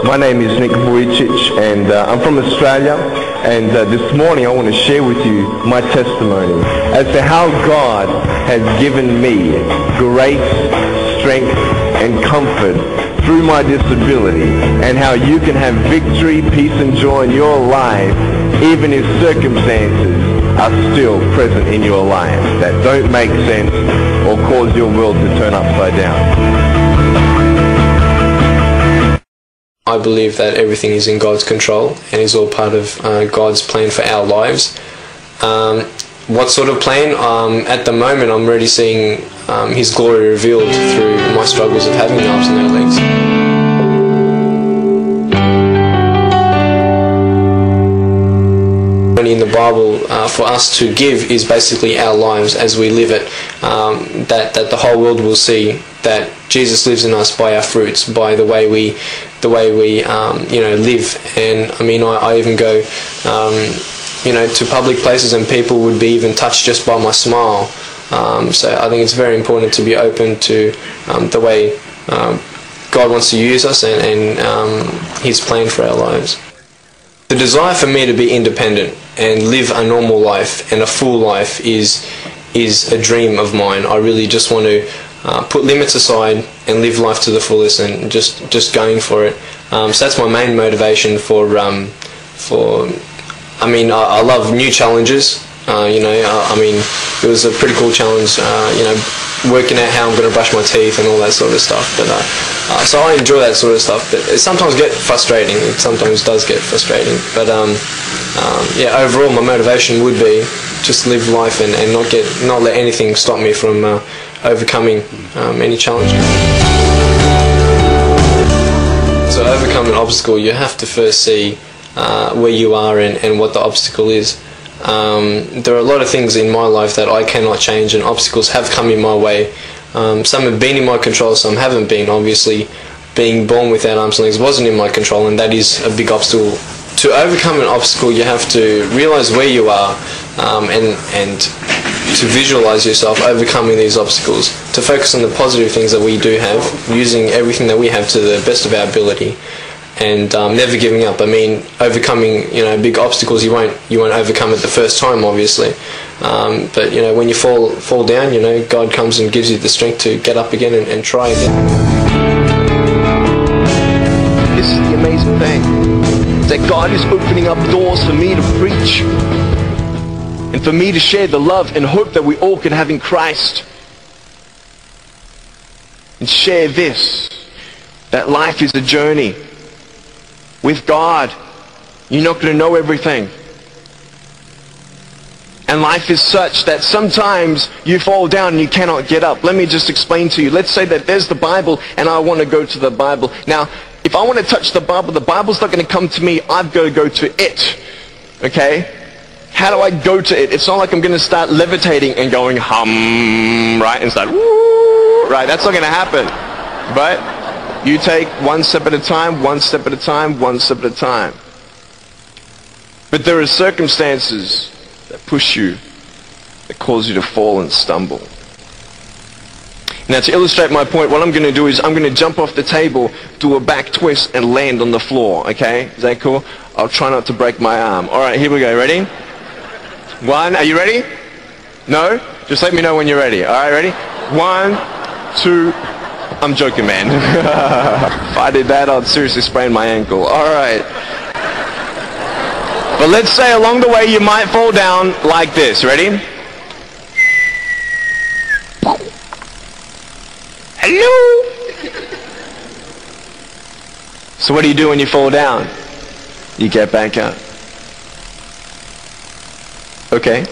My name is Nick Vujicic, and I'm from Australia, and this morning I want to share with you my testimony as to how God has given me grace, strength, and comfort through my disability, and how you can have victory, peace, and joy in your life even if circumstances are still present in your life that don't make sense or cause your world to turn upside down. I believe that everything is in God's control and is all part of God's plan for our lives. What sort of plan? At the moment I'm already seeing His glory revealed through my struggles of having arms and no legs. In the Bible, for us to give is basically our lives as we live it, that the whole world will see that Jesus lives in us by our fruits, by the way we live. And I mean, I even go to public places and people would be even touched just by my smile. So I think it's very important to be open to the way God wants to use us and His plan for our lives. The desire for me to be independent and live a normal life and a full life is a dream of mine. I really just want to put limits aside and live life to the fullest and just going for it. So that's my main motivation for I love new challenges. It was a pretty cool challenge, working out how I'm going to brush my teeth and all that sort of stuff. But so I enjoy that sort of stuff. But it sometimes gets frustrating. It sometimes does get frustrating. But overall, my motivation would be just live life and not let anything stop me from overcoming any challenge. So to overcome an obstacle, you have to first see where you are and what the obstacle is. There are a lot of things in my life that I cannot change, and obstacles have come in my way. Some have been in my control, some haven't been. Obviously, being born without arms and legs wasn't in my control, and that is a big obstacle. To overcome an obstacle, you have to realize where you are and to visualize yourself overcoming these obstacles, to focus on the positive things that we do have, using everything that we have to the best of our ability. And never giving up. I mean, overcoming big obstacles, you won't overcome it the first time, obviously. But when you fall down, God comes and gives you the strength to get up again and try again. This is the amazing thing, that God is opening up doors for me to preach and for me to share the love and hope that we all can have in Christ, and share this, that life is a journey. With God, you're not going to know everything. And life is such that sometimes you fall down and you cannot get up. Let me just explain to you. Let's say that there's the Bible and I want to go to the Bible. Now, if I want to touch the Bible's not going to come to me. I've got to go to it. Okay? How do I go to it? It's not like I'm going to start levitating and going hum, right? And start woo, right? That's not going to happen. But you take one step at a time, one step at a time, one step at a time. But there are circumstances that push you, that cause you to fall and stumble. Now, to illustrate my point, what I'm going to do is I'm going to jump off the table, do a back twist, and land on the floor, okay? Is that cool? I'll try not to break my arm. All right, here we go. Ready? One. Are you ready? No? Just let me know when you're ready. All right, ready? 1, 2, I'm joking, man. If I did that, I'd seriously sprain my ankle. Alright. But let's say along the way you might fall down like this. Ready? Hello? So what do you do when you fall down? You get back up. Okay.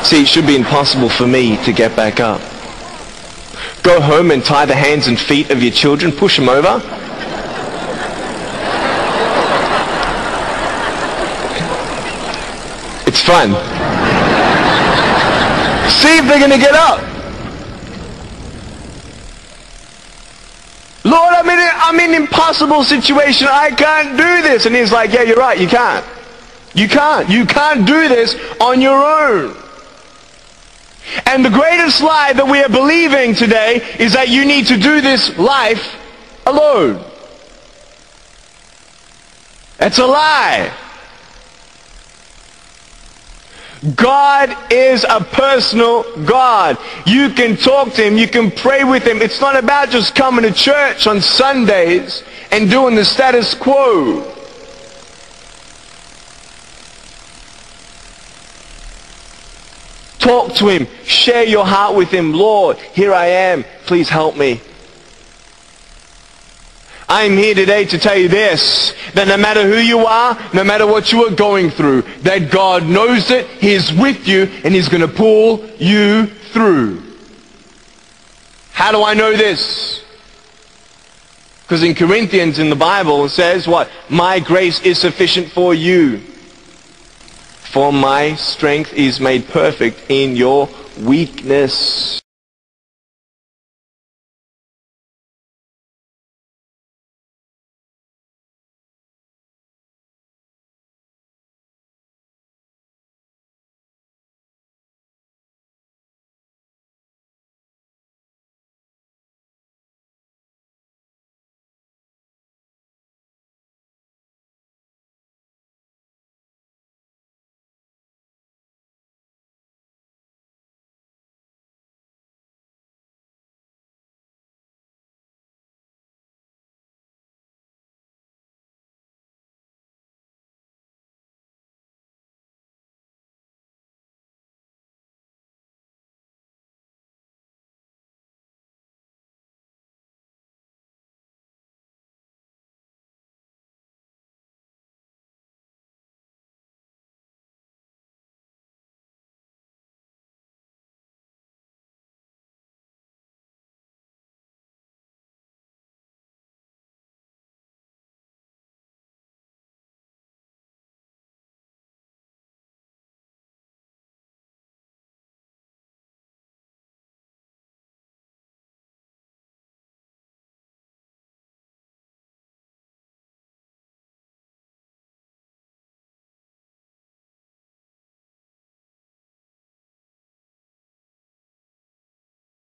See, it should be impossible for me to get back up. Go home and tie the hands and feet of your children, push them over. It's fun. See if they're going to get up. Lord, I'm in an impossible situation. I can't do this. And He's like, yeah, you're right, you can't. You can't. You can't do this on your own. And the greatest lie that we are believing today is that you need to do this life alone. It's a lie. God is a personal God. You can talk to Him, you can pray with Him. It's not about just coming to church on Sundays and doing the status quo. Talk to Him, share your heart with Him. Lord, here I am, please help me. I'm here today to tell you this, that no matter who you are, no matter what you are going through, that God knows it, He is with you, and He's going to pull you through. How do I know this? Because in Corinthians, in the Bible, it says what? My grace is sufficient for you. For my strength is made perfect in your weakness.